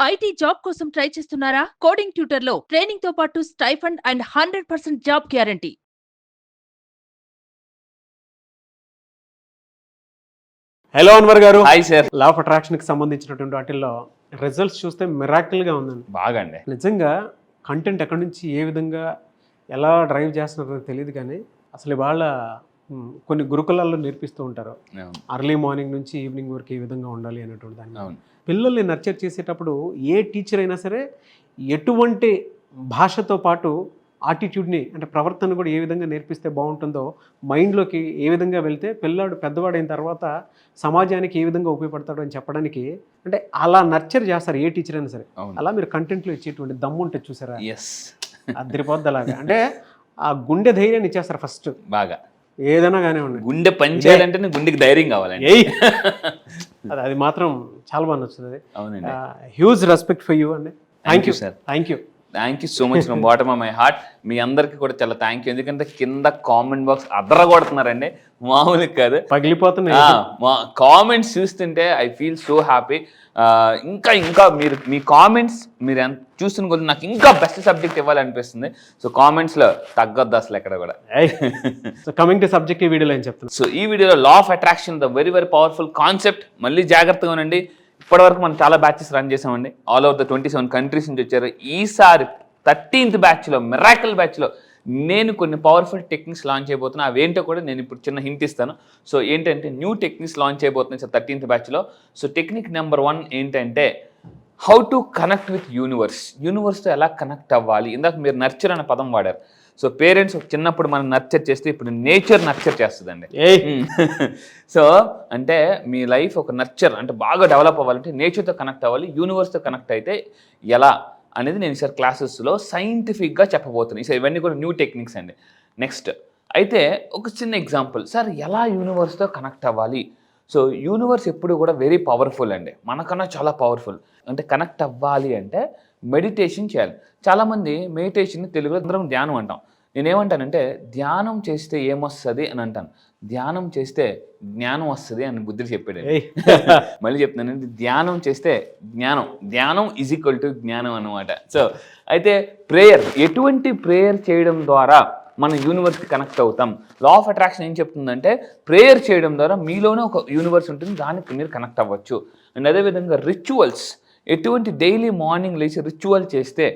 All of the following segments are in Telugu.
ఐటీ జాబ్ కోసం ట్రై చేస్తున్నారా? కోడింగ్ ట్యూటర్ లో ట్రైనింగ్ తో పాటు stipend and 100% job guarantee. Hello Anwar గారు. Hi sir. Law of attraction కి సంబంధించినటువంటి వాటిల్లో రిజల్ట్స్ చూస్తే మిరాకిల్ గా ఉందండి. బాగా అండి. నిజంగా కంటెంట్ ఎక్కడి నుంచి ఏ విధంగా ఎలా డ్రైవ్ చేస్తున్నారో తెలియదు, కానీ అసలు ఇవాళ కొన్ని గురుకులాల్లో నేర్పిస్తూ ఉంటారు. అర్లీ మార్నింగ్ నుంచి ఈవినింగ్ వరకు ఏ విధంగా ఉండాలి అనేటువంటి దాన్ని పిల్లల్ని నర్చర్ చేసేటప్పుడు ఏ టీచర్ అయినా సరే ఎటువంటి భాషతో పాటు ఆటిట్యూడ్ని అంటే ప్రవర్తన కూడా ఏ విధంగా నేర్పిస్తే బాగుంటుందో, మైండ్లోకి ఏ విధంగా వెళ్తే పిల్లాడు పెద్దవాడైన తర్వాత సమాజానికి ఏ విధంగా ఉపయోగపడతాడు అని చెప్పడానికి అంటే అలా నర్చర్ చేస్తారు ఏ టీచర్ అయినా సరే. అలా మీరు కంటెంట్లో ఇచ్చేటువంటి దమ్ము ఉంటుంది చూసారా, అద్దరిపోద్ది. అలాగా అంటే ఆ గుండె ధైర్యాన్ని ఇచ్చేస్తారు ఫస్ట్. బాగా ఏదైనా కానీ ఉండి గుండె పని చేయాలంటే గుండెకి ధైర్యం కావాలండి. అది మాత్రం చాలా బాగా నచ్చుతుంది. అవునండి. హ్యూజ్ రెస్పెక్ట్ ఫర్ యూ అండి. Thank you sir. Thank you so much from bottom of my heart. మీ అందరికి కూడా చాలా థ్యాంక్ యూ. ఎందుకంటే కింద కామెంట్ బాక్స్ అదరగొడుతున్నారండి, మామూలుగా కాదు, పగిలిపోతున్నాయి. మా కామెంట్స్ చూస్తుంటే ఐ ఫీల్ సో హ్యాపీ. ఇంకా మీరు మీ కామెంట్స్ మీరు ఎంత చూస్తున్న కొద్ది నాకు ఇంకా బెస్ట్ సబ్జెక్ట్ ఇవ్వాలనిపిస్తుంది. సో కామెంట్స్లో తగ్గొద్దు అసలు ఎక్కడ కూడా. కమింగ్ టు సబ్జెక్ట్, ఈ వీడియోలో ఏం చెప్తున్నాను. సో ఈ వీడియోలో లా of attraction, the very very powerful concept. మళ్ళీ జాగ్రత్తగా ఉండండి. ఇప్పటివరకు మనం చాలా బ్యాచెస్ రన్ చేసామండి. ఆల్ ఓవర్ ద 27 కంట్రీస్ నుంచి వచ్చారు. ఈసారి 13th బ్యాచ్లో, మిరాకిల్ బ్యాచ్లో నేను కొన్ని పవర్ఫుల్ టెక్నిక్స్ లాంచ్ చేయబోతున్నా. అవేంటో కూడా నేను ఇప్పుడు చిన్న హింట్ ఇస్తాను. సో ఏంటంటే న్యూ టెక్నిక్స్ లాంచ్ చేయబోతున్నాయి సార్ 13th బ్యాచ్లో. సో టెక్నిక్ నెంబర్ 1 ఏంటంటే how to connect with universe. యూనివర్స్తో ఎలా కనెక్ట్ అవ్వాలి. ఇందాక మీరు నర్చర్ అనే పదం వాడారు. సో పేరెంట్స్ చిన్నప్పుడు మనం నర్చర్ చేస్తే ఇప్పుడు నేచర్ నర్చర్ చేస్తుందండి. సో అంటే మీ లైఫ్ ఒక నర్చర్ అంటే బాగా డెవలప్ అవ్వాలంటే నేచర్తో కనెక్ట్ అవ్వాలి. యూనివర్స్తో కనెక్ట్ అయితే ఎలా అనేది నేను సార్ క్లాసెస్లో సైంటిఫిక్గా చెప్పబోతున్నాను. సో ఇవన్నీ కూడా న్యూ టెక్నిక్స్ అండి. నెక్స్ట్ అయితే ఒక చిన్న ఎగ్జాంపుల్ సార్, ఎలా యూనివర్స్తో కనెక్ట్ అవ్వాలి. సో యూనివర్స్ ఎప్పుడు కూడా వెరీ పవర్ఫుల్ అండి, మనకన్నా చాలా పవర్ఫుల్. అంటే కనెక్ట్ అవ్వాలి అంటే మెడిటేషన్ చేయాలి. చాలామంది మెడిటేషన్ తెలుగులో అందరం ధ్యానం అంటాం. నేనేమంటానంటే ధ్యానం చేస్తే ఏమొస్తుంది అని అంటాను, ధ్యానం చేస్తే జ్ఞానం వస్తుంది అని బుద్ధుడు చెప్పాడు. మళ్ళీ చెప్తున్నానండి, ధ్యానం చేస్తే ధ్యానం ఈజ్ ఈక్వల్ టు జ్ఞానం అనమాట. సో అయితే ప్రేయర్, ఎటువంటి ప్రేయర్ చేయడం ద్వారా మనం యూనివర్స్కి కనెక్ట్ అవుతాం. లా ఆఫ్ అట్రాక్షన్ ఏం చెప్తుందంటే ప్రేయర్ చేయడం ద్వారా మీలోనే ఒక యూనివర్స్ ఉంటుంది, దానికి మీరు కనెక్ట్ అవ్వచ్చు. అండ్ అదేవిధంగా రిచువల్స్, ఎటువంటి డైలీ మార్నింగ్ లేచి రిచువల్ చేస్తే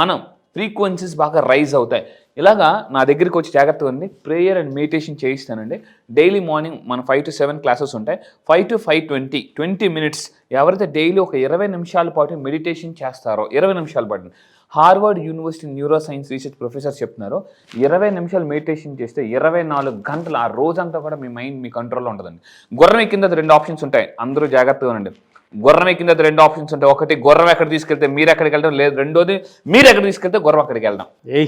మనం ఫ్రీక్వెన్సీస్ బాగా రైజ్ అవుతాయి. ఇలాగా నా దగ్గరికి వచ్చి జాగ్రత్తగా ఉంది, ప్రేయర్ అండ్ మెడిటేషన్ చేయిస్తానండి. డైలీ మార్నింగ్ మన 5 to 7 క్లాసెస్ ఉంటాయి. 5 to 5:20 20 minutes. ఎవరైతే డైలీ ఒక 20 నిమిషాల పాటు మెడిటేషన్ చేస్తారో, 20 నిమిషాల పాటు Harvard university neuro science research professor చెప్తున్నారు, 20 నిమిషాలు మెడిటేషన్ చేస్తే 24 గంటలు ఆ రోజంతా కూడా మీ మైండ్ మీ కంట్రోల్లో ఉంటుందండి. గుర్రం కింద 2 ఆప్షన్స్ ఉంటాయి, అందరూ జాగ్రత్తగా ఉండండి. గుర్రం కింద 2 ఆప్షన్స్ ఉంటాయి. ఒకటి గుర్రం ఎక్కడ తీసుకెళ్తే మీరు ఎక్కడికి వెళ్ళడం, లేదు రెండోది మీరు ఎక్కడ తీసుకెళ్తే గుర్రం అక్కడికి వెళ్దాం.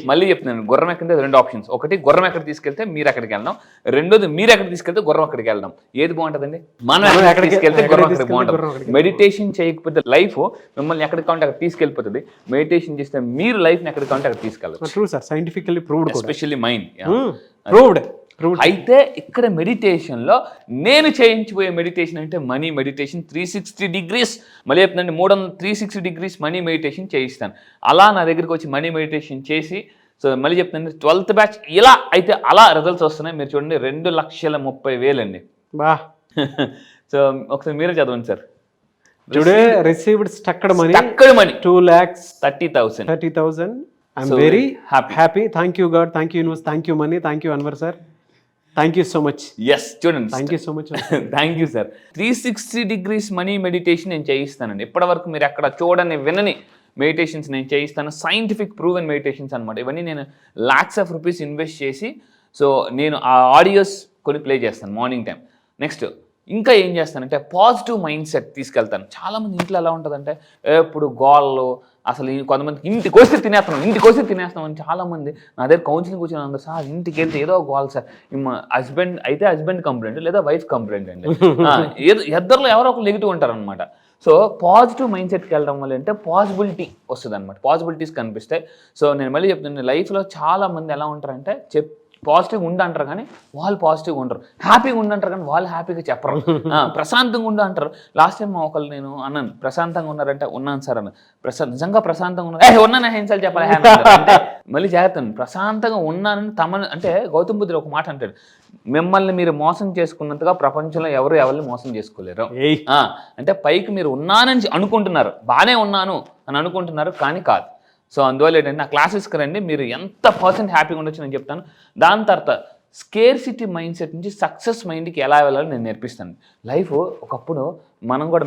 మళ్ళీ చెప్తున్నాను, గుర్రం కింద 2 ఆప్షన్స్. ఒకటి గుర్రం ఎక్కడ తీసుకెళ్తే మీరు ఎక్కడికి వెళ్దాం, రెండోది మీరు ఎక్కడ తీసుకెళ్తే గుర్రం అక్కడికి వెళ్దాం. ఏది బాగుంటుందండి? మనం ఎక్కడ తీసుకెళ్తే గుర్రం అక్కడికి బాగుంటుంది. మెడిటేషన్ చేయకపోతే లైఫ్ మిమ్మల్ని ఎక్కడికి కావాలంటే అక్కడ తీసుకెళ్ళిపోతుంది. మెడిటేషన్ చేస్తే మీరు లైఫ్ని ఎక్కడికి కావాలంటే అక్కడ తీసుకెళ్ళచ్చు. True sir, scientifically proved, especially mind proved. అయితే ఇక్కడ మెడిటేషన్లో నేను చేయించిపోయే మెడిటేషన్ అంటే మనీ మెడిటేషన్ 360 degrees. మళ్ళీ చెప్తుందండి 360 degrees మనీ మెడిటేషన్ చేయిస్తాను. అలా నా దగ్గరికి వచ్చి మనీ మెడిటేషన్ చేసి, సో మళ్ళీ చెప్తుందండి 12th బ్యాచ్ ఇలా అయితే అలా రిజల్ట్స్ వస్తున్నాయి. మీరు చూడండి 2,30,000 అండి. బా. సో ఒకసారి మీరే చదవండి sir. Today received stucked money 2,30,000. I'm very happy. Thank you God, thank you universe, thank you money, thank you Anwar sir, thank you so much. Yes చూడండి, thank you so much. Thank you sir. 360 degrees money meditation నేను చేయిస్తానండి. ఇప్పటివరకు మీరు ఎక్కడ చూడని వినని మెడిటేషన్స్ నేను చేయిస్తాను. సైంటిఫిక్ ప్రూవెన్ మెడిటేషన్స్ అనమాట. ఇవన్నీ నేను lakhs of rupees ఇన్వెస్ట్ చేసి, సో నేను ఆ ఆడియోస్ కొన్ని ప్లే చేస్తాను మార్నింగ్ టైం. నెక్స్ట్ ఇంకా ఏం చేస్తానంటే పాజిటివ్ మైండ్ సెట్ తీసుకెళ్తాను. చాలామంది ఇంట్లో ఎలా ఉంటుందంటే ఎప్పుడు గోళ్ళు, అసలు కొంతమంది ఇంటికి వస్తే తినేస్తాం అని చాలామంది నా దగ్గర కౌన్సిలింగ్ కూర్చొని అందరు, సార్ ఇంటికి వెళ్తే ఏదో గోల్ సార్, హస్బెండ్ కంప్లైంట్ లేదా వైఫ్ కంప్లైంట్ అండి, ఇద్దరిలో ఎవరో ఒకరు నెగిటివ్ ఉంటారనమాట. సో పాజిటివ్ మైండ్ సెట్కి వెళ్ళడం వల్ల అంటే పాసిబిలిటీ వస్తుంది అనమాట, పాసిబిలిటీస్ కనిపిస్తాయి. సో నేను మళ్ళీ చెప్తున్నాను, లైఫ్లో చాలామంది ఎలా ఉంటారంటే పాజిటివ్గా ఉండు అంటారు కానీ వాళ్ళు పాజిటివ్గా ఉండరు, హ్యాపీగా ఉండంటారు కానీ వాళ్ళు హ్యాపీగా చెప్పరు. ప్రశాంతంగా ఉండు అంటారు. లాస్ట్ టైం ఒకళ్ళు నేను అన్నాను ప్రశాంతంగా ఉన్నారంటే ఉన్నాను సార్ అన్న, నిజంగా ప్రశాంతంగా ఉన్నారు ఉన్నాను హింసలు చెప్పాలి అంటే మళ్ళీ జాగ్రత్త, ప్రశాంతంగా ఉన్నానని అంటే గౌతమ్ బుద్ధుడు ఒక మాట అంటాడు, మిమ్మల్ని మీరు మోసం చేసుకున్నంతగా ప్రపంచంలో ఎవరిని మోసం చేసుకోలేరు. అంటే పైకి మీరు ఉన్నానని అనుకుంటున్నారు, బాగానే ఉన్నాను అని అనుకుంటున్నారు కానీ కాదు. సో అందువల్ల ఏంటంటే నా క్లాసెస్కి రండి, మీరు ఎంత % హ్యాపీగా ఉండొచ్చు నేను చెప్తాను. దాని తర్వాత స్కేర్సిటీ మైండ్ సెట్ నుంచి సక్సెస్ మైండ్కి ఎలా వెళ్ళాలో నేను నేర్పిస్తాను. లైఫ్ ఒకప్పుడు మనం కూడా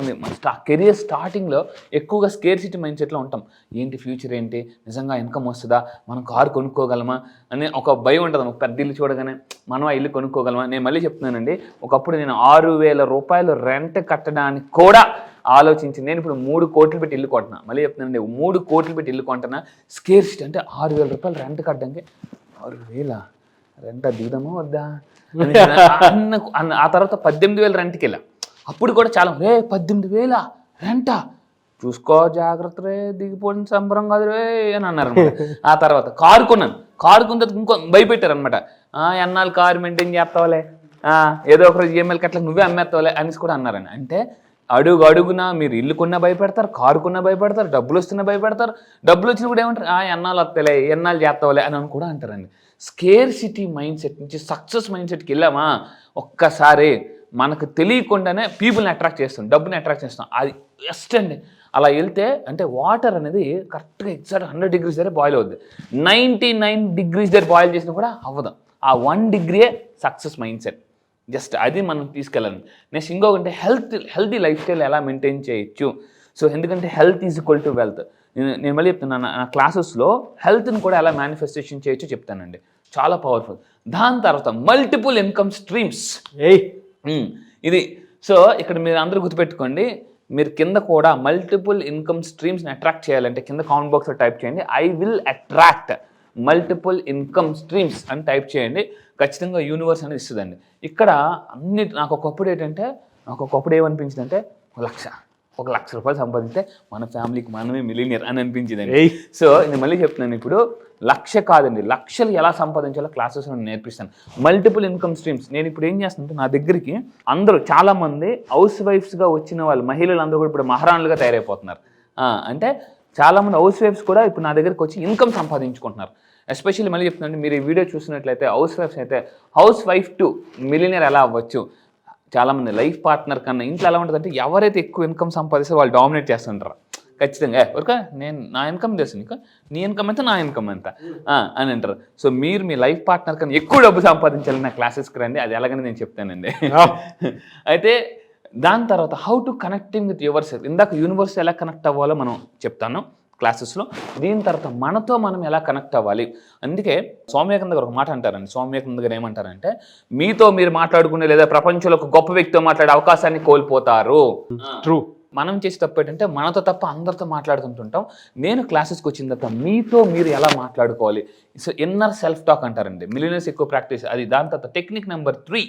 కెరియర్ స్టార్టింగ్లో ఎక్కువగా స్కేర్సిటీ మైండ్ సెట్లో ఉంటాం. ఏంటి ఫ్యూచర్ ఏంటి, నిజంగా ఇన్కమ్ వస్తుందా, మనం కారు కొనుక్కోగలమా అనే ఒక భయం ఉంటుంది. ఒక పెద్ద ఇల్లు చూడగానే మనం ఆ ఇల్లు కొనుక్కోగలమా. నేను మళ్ళీ చెప్తున్నానండి, ఒకప్పుడు నేను 6,000 రూపాయలు రెంట్ కట్టడానికి కూడా ఆలోచించి నేను ఇప్పుడు 3 కోట్లు పెట్టి ఇల్లు కొంటున్నా. మళ్ళీ చెప్తున్నానండి, 3 కోట్లు పెట్టి ఇల్లు కొంటున్నా. స్కేర్సిటీ అంటే 6,000 రూపాయలు రెంట్ కట్టడానికి 6,000 రెంట్ దిగుదామా వద్దా అన్న. ఆ తర్వాత 18,000 రెంట్కి వెళ్ళా. అప్పుడు కూడా చాలా 18,000 రెంటా, చూసుకో జాగ్రత్త రే, దిగిపోయిన సంబరం కాదు రే అని అన్నారు. ఆ తర్వాత కారు కొన్నాను. కారు కొన్న ఇంకో భయపెట్టారు అనమాట, ఎన్నాళ్ళు కారు మెయింటైన్ చేస్తావులే, ఏదో ఒకరోజు ఈఎంఐలు కట్ల నువ్వే అమ్మేస్తావులే అనేసి కూడా అన్నారని. అంటే అడుగునా మీరు ఇల్లు కొన్నా భయపెడతారు, కారు కొన్నా భయపెడతారు, డబ్బులు వస్తున్నా భయపెడతారు, డబ్బులు వచ్చినా కూడా ఏమంటారు ఎన్నాళ్ళు వస్తలే, ఎన్నాళ్ళు చేస్తావులే అని కూడా అంటారండి. స్కేర్సిటీ మైండ్ సెట్ నుంచి సక్సెస్ మైండ్ సెట్కి వెళ్ళామా ఒక్కసారి మనకు తెలియకుండానే పీపుల్ని అట్రాక్ట్ చేస్తాం, డబ్బుని అట్రాక్ట్ చేస్తాం. అది బెస్ట్ అండి. అలా వెళ్తే అంటే వాటర్ అనేది కరెక్ట్గా ఎగ్జాక్ట్ 100 degrees దగ్గర బాయిల్ అవుద్ది. 99 degrees దగ్గర బాయిల్ చేసినా కూడా అవ్వదు. ఆ 1 degree success mind set. Just అది మనం తీసుకెళ్ళాలి. నెక్స్ట్ ఇంకొకటి హెల్తీ లైఫ్ స్టైల్ ఎలా మెయింటైన్ చేయొచ్చు. సో ఎందుకంటే health is equal to wealth. నేను మళ్ళీ చెప్తున్నాను, నా క్లాసెస్లో హెల్త్ని కూడా ఎలా మేనిఫెస్టేషన్ చేయొచ్చు చెప్తానండి, చాలా పవర్ఫుల్. దాని తర్వాత మల్టిపుల్ ఇన్కమ్ స్ట్రీమ్స్. ఇది సో ఇక్కడ మీరు అందరూ గుర్తుపెట్టుకోండి, మీరు కింద కూడా మల్టిపుల్ ఇన్కమ్ స్ట్రీమ్స్ని అట్రాక్ట్ చేయాలంటే కింద కామెంట్ బాక్స్లో టైప్ చేయండి, I will attract multiple income streams అని టైప్ చేయండి. ఖచ్చితంగా యూనివర్స్ అనేది ఇస్తుందండి. ఇక్కడ అన్ని నాకు ఒకప్పుడు ఏంటంటే, నాకు ఒకప్పుడు ఏమనిపించిందంటే 1,00,000 రూపాయలు సంపాదిస్తే మన ఫ్యామిలీకి మనమే మిలినియర్ అని అనిపించిందండి. సో నేను మళ్ళీ చెప్తున్నాను, ఇప్పుడు 1,00,000 కాదండి, లక్షలు ఎలా సంపాదించాలో క్లాసెస్ నేను నేర్పిస్తాను. Multiple income streams. నేను ఇప్పుడు ఏం చేస్తానంటే నా దగ్గరికి అందరూ చాలామంది హౌస్ వైఫ్స్గా వచ్చిన వాళ్ళు మహిళలు అందరూ కూడా ఇప్పుడు మహారాణులుగా తయారైపోతున్నారు. అంటే చాలామంది హౌస్ వైఫ్స్ కూడా ఇప్పుడు నా దగ్గరికి వచ్చి ఇన్కమ్ సంపాదించుకుంటున్నారు. ఎస్పెషల్లీ మళ్ళీ చెప్తున్నాను, మీరు ఈ వీడియో చూసినట్లయితే హౌస్ వైఫ్స్ అయితే హౌస్ వైఫ్ టు మిలినియర్ ఎలా అవ్వచ్చు. చాలామంది లైఫ్ పార్ట్నర్ కన్నా ఇంట్లో ఎలా ఉంటుందంటే ఎవరైతే ఎక్కువ ఇన్కమ్ సంపాదిస్తే వాళ్ళు డామినేట్ చేస్తుంటారు. ఖచ్చితంగా నేను నా ఇన్కమ్ తెలుసు, నీకు నీ ఇన్కమ్ ఎంత, నా ఇన్కమ్ ఎంత అని అంటారు. సో మీరు మీ లైఫ్ పార్ట్నర్ కన్నా ఎక్కువ డబ్బు సంపాదించాలి నా క్లాసెస్కి రండి, అది ఎలాగని నేను చెప్తానండి. అయితే దాని తర్వాత how to connecting with your self. ఇందాక యూనివర్స్ ఎలా కనెక్ట్ అవ్వాలో మనం చెప్తాను క్లాసెస్లో. దీని తర్వాత మనతో మనం ఎలా కనెక్ట్ అవ్వాలి. అందుకే స్వామి వివేకానంద గారు ఒక మాట అంటారండి. స్వామి వివేకానంద గారు ఏమంటారంటే, మీతో మీరు మాట్లాడుకునే లేదా ప్రపంచంలో ఒక గొప్ప వ్యక్తితో మాట్లాడే అవకాశాన్ని కోల్పోతారు. ట్రూ. మనం చేసే తప్పు ఏంటంటే మనతో తప్ప అందరితో మాట్లాడుతుంటుంటాం. నేను క్లాసెస్కి వచ్చిన తర్వాత మీతో మీరు ఎలా మాట్లాడుకోవాలి. సో ఇన్నర్ సెల్ఫ్ టాక్ అంటారండి, మిలియనర్స్ ఎక్కువ ప్రాక్టీస్ అది. దాని తర్వాత technique number 3,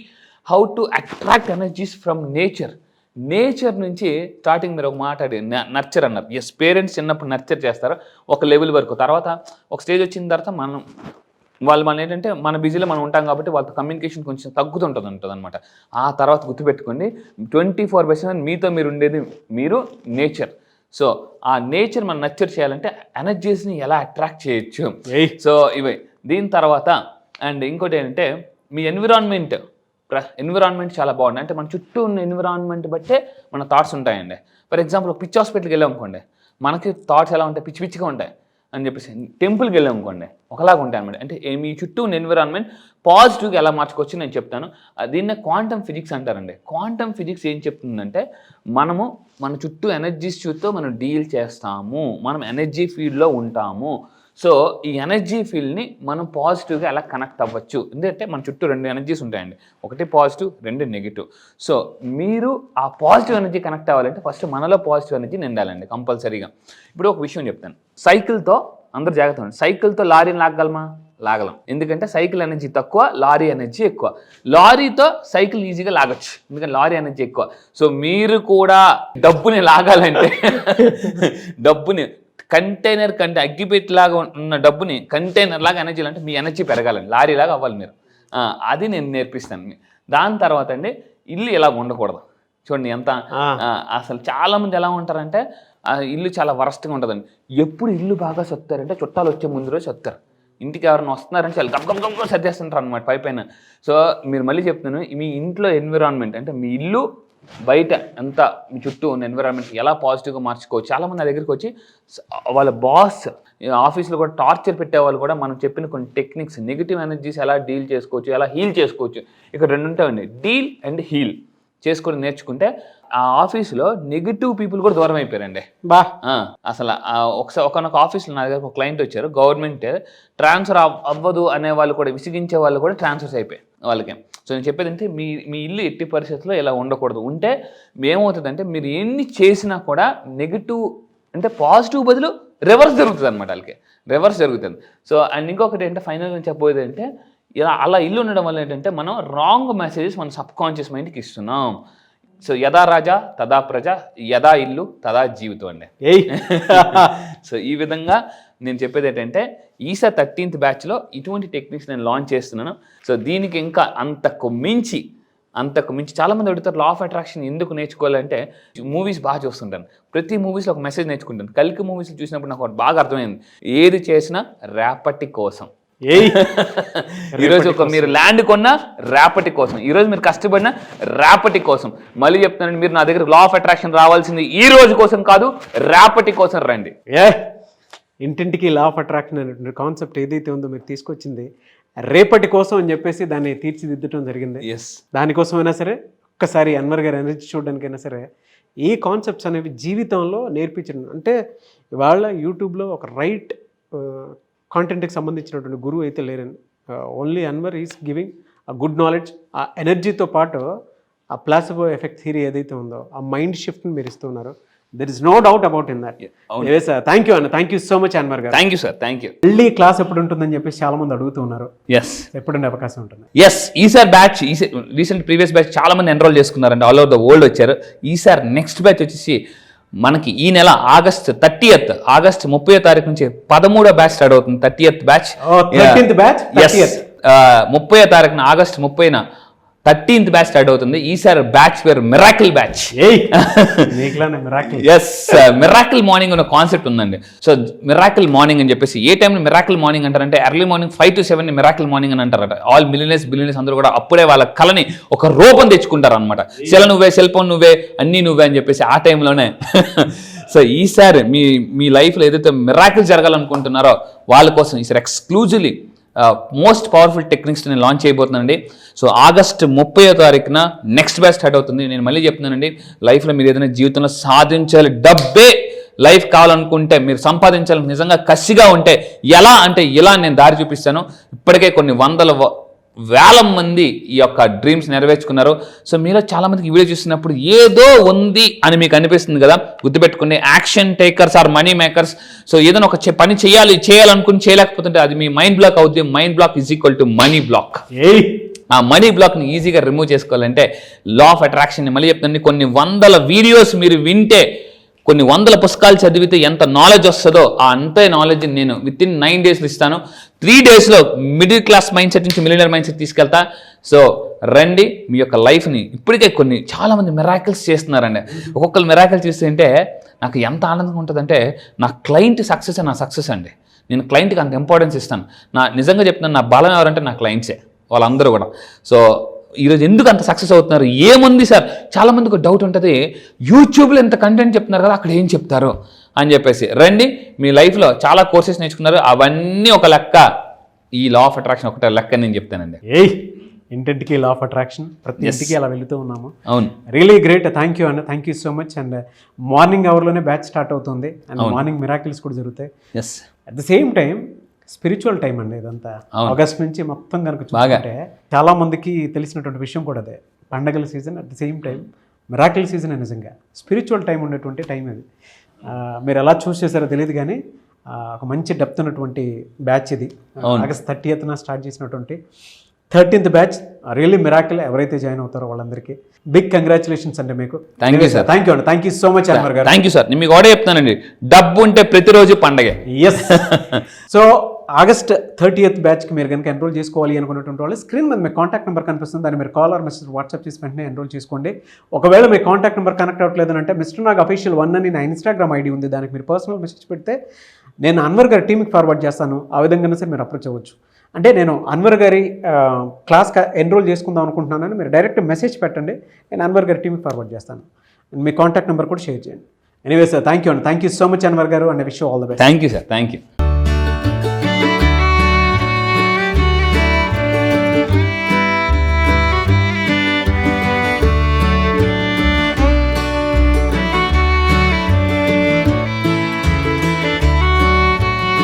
how to attract energies from nature. Nature నుంచి స్టార్టింగ్ మీరు ఒక మాట్లాడి నర్చర్ అన్నారు. ఎస్, పేరెంట్స్ చిన్నప్పుడు నర్చర్ చేస్తారు ఒక లెవెల్ వరకు. తర్వాత ఒక స్టేజ్ వచ్చిన తర్వాత మనం ఏంటంటే మన బిజీలో మనం ఉంటాం కాబట్టి వాళ్ళతో కమ్యూనికేషన్ కొంచెం తగ్గుతుంటుంది అనమాట. ఆ తర్వాత గుర్తుపెట్టుకోండి, 24/7 మీతో మీరు ఉండేది మీరు నేచర్. సో ఆ నేచర్ మనం నర్చర్ చేయాలంటే ఎనర్జీస్ని ఎలా అట్రాక్ట్ చేయొచ్చు. సో ఇవే. దీని తర్వాత అండ్ ఇంకోటి ఏంటంటే మీ ఎన్విరాన్మెంట్ చాలా బాగుంది. అంటే మన చుట్టూ ఉన్న ఎన్విరాన్మెంట్ బట్టే మన థాట్స్ ఉంటాయండి. ఫర్ ఎగ్జాంపుల్ పిచ్చి హాస్పిటల్కి వెళ్ళాం అనుకోండి, మనకి థాట్స్ ఎలా ఉంటాయి, పిచ్చిగా ఉంటాయి అని చెప్పేసి. టెంపుల్కి వెళ్ళాం అనుకోండి, ఒకలాగా ఉంటాయి అనమాట. అంటే మీ చుట్టూ ఉన్న ఎన్విరాన్మెంట్ పాజిటివ్గా ఎలా మార్చుకోవచ్చు నేను చెప్తాను. దీన్నే క్వాంటమ్ ఫిజిక్స్ అంటారండి. క్వాంటమ్ ఫిజిక్స్ ఏం చెప్తుందంటే, మనము మన చుట్టూ ఎనర్జీస్ చుట్టూ మనం డీల్ చేస్తాము, మనం ఎనర్జీ ఫీల్డ్లో ఉంటాము. సో ఈ ఎనర్జీ ఫీల్డ్ని మనం పాజిటివ్గా ఎలా కనెక్ట్ అవ్వచ్చు. ఎందుకంటే మన చుట్టూ 2 ఎనర్జీస్ ఉంటాయండి, ఒకటి పాజిటివ్, 2 నెగిటివ్. సో మీరు ఆ పాజిటివ్ ఎనర్జీ కనెక్ట్ అవ్వాలంటే ఫస్ట్ మనలో పాజిటివ్ ఎనర్జీ నిండాలండి కంపల్సరీగా. ఇప్పుడు ఒక విషయం చెప్తాను, సైకిల్తో అందరూ జాగ్రత్త ఉండండి. సైకిల్తో లారీని లాగగలమా? లాగలం. ఎందుకంటే సైకిల్ ఎనర్జీ తక్కువ, లారీ ఎనర్జీ ఎక్కువ. లారీతో సైకిల్ ఈజీగా లాగచ్చు, ఎందుకంటే లారీ ఎనర్జీ ఎక్కువ. సో మీరు కూడా డబ్బుని లాగాలంటే డబ్బుని కంటైనర్ కంటే అగ్గిపెట్టిలాగా ఉన్న డబ్బుని కంటైనర్ లాగా ఎనర్జీ అంటే మీ ఎనర్జీ పెరగాలండి, లారీలాగా అవ్వాలి మీరు. అది నేను నేర్పిస్తాను. దాని తర్వాత అండి ఇల్లు ఇలా ఉండకూడదు. చూడండి ఎంత అసలు చాలామంది ఎలా ఉంటారంటే ఇల్లు చాలా వరస్ట్గా ఉంటుందండి. ఎప్పుడు ఇల్లు బాగా సర్దుతారంటే చుట్టాలు వచ్చే ముందు రోజు సర్దుతారు. ఇంటికి ఎవరైనా వస్తున్నారంటే చాలా గబ్బ సర్దేస్తుంటారు అనమాట పైపైన. సో మీరు మళ్ళీ చెప్తున్నాను, మీ ఇంట్లో ఎన్విరాన్మెంట్ అంటే మీ ఇల్లు బయట ఎంత మీ చుట్టూ ఉన్న ఎన్విరాన్మెంట్ ఎలా పాజిటివ్గా మార్చుకోవచ్చు. చాలామంది నా దగ్గరికి వచ్చి వాళ్ళ బాస్ ఆఫీస్లో కూడా టార్చర్ పెట్టేవాళ్ళు కూడా మనం చెప్పిన కొన్ని టెక్నిక్స్, నెగిటివ్ ఎనర్జీస్ ఎలా డీల్ చేసుకోవచ్చు, ఎలా హీల్ చేసుకోవచ్చు. ఇక్కడ రెండు ఉంటాయండి, డీల్ అండ్ హీల్ చేసుకొని నేర్చుకుంటే ఆ ఆఫీస్లో నెగిటివ్ పీపుల్ కూడా దూరం అయిపోయారండి. అసలు ఒకనొక ఆఫీస్లో నా దగ్గర ఒక క్లయింట్ వచ్చారు, గవర్నమెంట్ ట్రాన్స్ఫర్ అవ్వదు అనే వాళ్ళు కూడా, విసిగించే వాళ్ళు కూడా ట్రాన్స్ఫర్స్ అయిపోయాయి వాళ్ళకి. సో నేను చెప్పేది అంటే మీ ఇల్లు ఎట్టి పరిస్థితుల్లో ఇలా ఉండకూడదు. ఉంటే ఏమవుతుందంటే మీరు ఎన్ని చేసినా కూడా నెగిటివ్ అంటే పాజిటివ్ బదులు రివర్స్ జరుగుతుంది అనమాట, వాళ్ళకి రివర్స్ జరుగుతుంది. సో అండ్ ఇంకొకటి ఏంటంటే ఫైనల్గా చెప్పబోయేది అంటే ఇలా అలా ఇల్లు ఉండడం వల్ల ఏంటంటే మనం రాంగ్ మెసేజెస్ మన సబ్కాన్షియస్ మైండ్కి ఇస్తున్నాం. సో యథా రాజా తదా ప్రజ, యథా ఇల్లు తదా జీవితం అండి. సో ఈ విధంగా నేను చెప్పేది ఏంటంటే ఈసా 13th బ్యాచ్లో ఇటువంటి టెక్నిక్స్ నేను లాంచ్ చేస్తున్నాను. సో దీనికి ఇంకా అంతకు మించి చాలామంది అడుగుతారు లా ఆఫ్ అట్రాక్షన్ ఎందుకు నేర్చుకోవాలంటే మూవీస్ బాగా చూస్తుంటాను, ప్రతి మూవీస్లో ఒక మెసేజ్ నేర్చుకుంటాను. కల్కి మూవీస్ చూసినప్పుడు నాకు బాగా అర్థమైంది, ఏది చేసినా రేపటి కోసం. ఈరోజు మీరు ల్యాండ్ కొన్నా రేపటి కోసం, ఈరోజు మీరు కష్టపడినా రేపటి కోసం. మళ్ళీ చెప్తున్నానండి, మీరు నా దగ్గర లా ఆఫ్ అట్రాక్షన్ రావాల్సింది ఈ రోజు కోసం కాదు, రేపటి కోసం రండి. ఇంటింటికి లా ఆఫ్ అట్రాక్షన్ అనేటువంటి కాన్సెప్ట్ ఏదైతే ఉందో మీరు తీసుకొచ్చింది రేపటి కోసం అని చెప్పేసి దాన్ని తీర్చిదిద్దటం జరిగింది. దానికోసమైనా సరే ఒక్కసారి అన్వర్ గారి ఎనర్జీ చూడడానికైనా సరే ఈ కాన్సెప్ట్స్ అనేవి జీవితంలో నేర్పించడం అంటే ఇవాళ యూట్యూబ్లో ఒక రైట్ కాంటెంట్కి సంబంధించినటువంటి గురువు అయితే లేరని, ఓన్లీ అన్వర్ ఈస్ గివింగ్ ఆ గుడ్ నాలెడ్జ్. ఆ ఎనర్జీతో పాటు ఆ ప్లాసిబో ఎఫెక్ట్ థియరీ ఏదైతే ఉందో ఆ మైండ్ షిఫ్ట్ని మీరు ఇస్తున్నారు. There is no doubt about in that. Thank you అన్న, thank you so much Anwar garu. Thank you sir, thank you. మళ్ళీ క్లాస్ ఎప్పుడు ఉంటుందని చెప్పేసి చాలా మంది అడుగుతూ ఉన్నారు. ఎప్పుడుండే అవకాశం ఉంటుంది? ఈసారి బ్యాచ్ రీసెంట్ ప్రీవియస్ బ్యాచ్ చాలా మంది ఎన్రోల్ చేసుకున్నారండి, ఆల్ ఓవర్ ద వరల్డ్ వచ్చారు. ఈసారి నెక్స్ట్ బ్యాచ్ వచ్చేసి మనకి ఈ నెల ఆగస్ట్ 30వ తారీఖు నుంచి 13వ బ్యాచ్ స్టార్ట్ అవుతుంది. 30th బ్యాచ్ 30వ తారీఖున ఆగస్ట్ 30న 13th బ్యాచ్ స్టార్ట్ అవుతుంది. ఈసారి బ్యాచ్ పేరు మిరాకిల్ బ్యాచ్. మిరాకిల్ మార్నింగ్ అనే కాన్సెప్ట్ ఉందండి. సో మిరాకిల్ మార్నింగ్ అని చెప్పేసి ఏ టైంలో మిరాకిల్ మార్నింగ్ అంటారంటే early morning 5 to 7 miracle morning అని అంటారట. ఆల్ బిలియనర్స్ అందరూ కూడా అప్పుడే వాళ్ళ కళని ఒక రూపం తెచ్చుకుంటారు అనమాట. నువ్వే, సెల్ ఫోన్ నువ్వే, అన్నీ నువ్వే అని చెప్పేసి ఆ టైంలోనే. సో ఈసారి మీ లైఫ్లో ఏదైతే మిరాకిల్ జరగాలనుకుంటున్నారో వాళ్ళ కోసం ఈసారి ఎక్స్క్లూజివ్లీ మోస్ట్ పవర్ఫుల్ టెక్నిక్స్ నేను లాంచ్ చేయబోతున్నానండి. సో ఆగస్ట్ 30వ తారీఖున నెక్స్ట్ బ్యాచ్ స్టార్ట్ అవుతుంది. నేను మళ్ళీ చెప్తున్నానండి, లైఫ్లో మీరు ఏదైనా జీవితంలో సాధించాలి, డబ్బే లైఫ్ కావాలనుకుంటే, మీరు సంపాదించాలి నిజంగా కసిగా ఉంటే ఎలా అంటే ఇలా నేను దారి చూపిస్తాను. ఇప్పటికే కొన్ని వేల మంది ఈ యొక్క డ్రీమ్స్ నెరవేర్చుకున్నారు. సో మీలో చాలా మందికి ఈ వీడియో చూస్తున్నప్పుడు ఏదో ఉంది అని మీకు అనిపిస్తుంది కదా, గుర్తుపెట్టుకుని action takers are money makers. So ఏదైనా ఒక పని చేయాలనుకుని చేయలేకపోతుంటే అది మీ మైండ్ బ్లాక్ అవుతుంది. Mind block is equal to money block. ఆ మనీ బ్లాక్ని ఈజీగా రిమూవ్ చేసుకోవాలంటే లా ఆఫ్ అట్రాక్షన్ మళ్ళీ చెప్తాను, కొన్ని వందల వీడియోస్ మీరు వింటే, కొన్ని వందల పుస్తకాలు చదివితే ఎంత నాలెడ్జ్ వస్తుందో ఆ అంతే నాలెడ్జ్ నేను విత్-ఇన్ 9 days ఇస్తాను. 3 daysలో మిడిల్ క్లాస్ మైండ్ సెట్ నుంచి మిలియనర్ మైండ్ సెట్ తీసుకెళ్తా. సో రండి, మీ యొక్క లైఫ్ని ఇప్పటికే చాలామంది మిరాకిల్స్ చేస్తున్నారండి. ఒక్కొక్కరు మిరాకిల్ చేస్తుంటే నాకు ఎంత ఆనందంగా ఉంటుందంటే, నా క్లయింట్ సక్సెస్ నా సక్సెస్ అండి. నేను క్లయింట్కి అంత ఇంపార్టెన్స్ ఇస్తాను. నిజంగా చెప్తున్నాను, నా బలం ఎవరంటే నా క్లయింట్సే, వాళ్ళందరూ కూడా. సో ఈరోజు ఎందుకు అంత సక్సెస్ అవుతున్నారు? ఏముంది సార్, చాలామందికి డౌట్ ఉంటుంది, యూట్యూబ్లో ఎంత కంటెంట్ చెప్తున్నారు కదా, అక్కడ ఏం చెప్తారు అని చెప్పేసి. రండి, మీ లైఫ్లో చాలా కోర్సెస్ నేర్చుకున్నారు, అవన్నీ ఒక లెక్క. ఈ లా ఆఫ్ అట్రాక్షన్ ఒకటే లెక్క నేను చెప్తానండి. ఇంటింటికి లా ఆఫ్ అట్రాక్షన్, ప్రతి ఇంటికి అలా వెళుతూ ఉన్నాము. అవును, రియలీ గ్రేట్. థ్యాంక్ యూ అన్న, thank you so much. And morning అవర్లోనే బ్యాచ్ స్టార్ట్ అవుతుంది అండ్ మార్నింగ్ మిరాకిల్స్ కూడా జరుగుతాయి. At the same time spiritual time అండి ఇదంతా. ఆగస్ట్ నుంచి మొత్తం కనుక చూసుకుంటే చాలా మందికి తెలిసినటువంటి విషయం కూడా అదే, పండగల season at the same time miracle season. నిజంగా స్పిరిచువల్ టైం ఉన్నటువంటి టైం అది. మీరు ఎలా చూస్ చేశారో తెలియదు కానీ ఒక మంచి డెప్త్ ఉన్నటువంటి బ్యాచ్ ఇది. ఆగస్ట్ 30th స్టార్ట్ చేసినటువంటి 13th బ్యాచ్ రియల్లీ మిరాకిల్. ఎవరైతే జాయిన్ అవుతారో వాళ్ళందరికీ బిగ్ కంగ్రాచులేషన్స్ అండి మీకు. Thank you, sir. Thank you అండి. Thank you so much Anwar garu. Thank you sir. నేను మీకు కూడా చెప్తానండి, డబ్బు ఉంటే ప్రతిరోజు పండగే. ఎస్. సో ఆగస్ట్ 30th బ్యాచ్కి మీరు కనుక ఎన్రోల్ చేసుకోవాలి అనుకున్నటువంటి వాళ్ళు స్క్రీన్ మీద మీ కాంటాక్ట్ నెంబర్ కనిపిస్తుంది, దాన్ని మీరు కాల్ ఆర్ మెసేజ్ వాట్సాప్ చేసి వెంటనే ఎన్రోల్ చేసుకోండి. ఒకవేళ మీ కాంటాక్ట్ నెంబర్ కనెక్ట్ అవ్వట్లేదు అంటే మిస్టర్ నాగ్ అఫీషియల్ 1 అని నా ఇన్స్టాగ్రామ్ ఐడి ఉంది, దానికి మీరు పర్సనల్ మెసేజ్ పెడితే నేను అన్వర్ గారి టీంకి ఫార్వర్డ్ చేస్తాను. ఆ విధంగా సరే మీరు అప్రోచ్ అవ్వచ్చు. అంటే నేను అన్వర్ గారి క్లాస్ ఎన్రోల్ చేసుకుందాం అనుకుంటున్నానని మీరు డైరెక్ట్ మెసేజ్ పెట్టండి, నేను అన్వర్ గారి టీంకి ఫార్వర్డ్ చేస్తాను. మీ కాంటాక్ట్ నెంబర్ కూడా షేర్ చేయండి. ఎనీవే సార్, థ్యాంక్ యూ అండి. Thank you so much Anwar garu, and wish you all the best. Thank you sir. Thank you.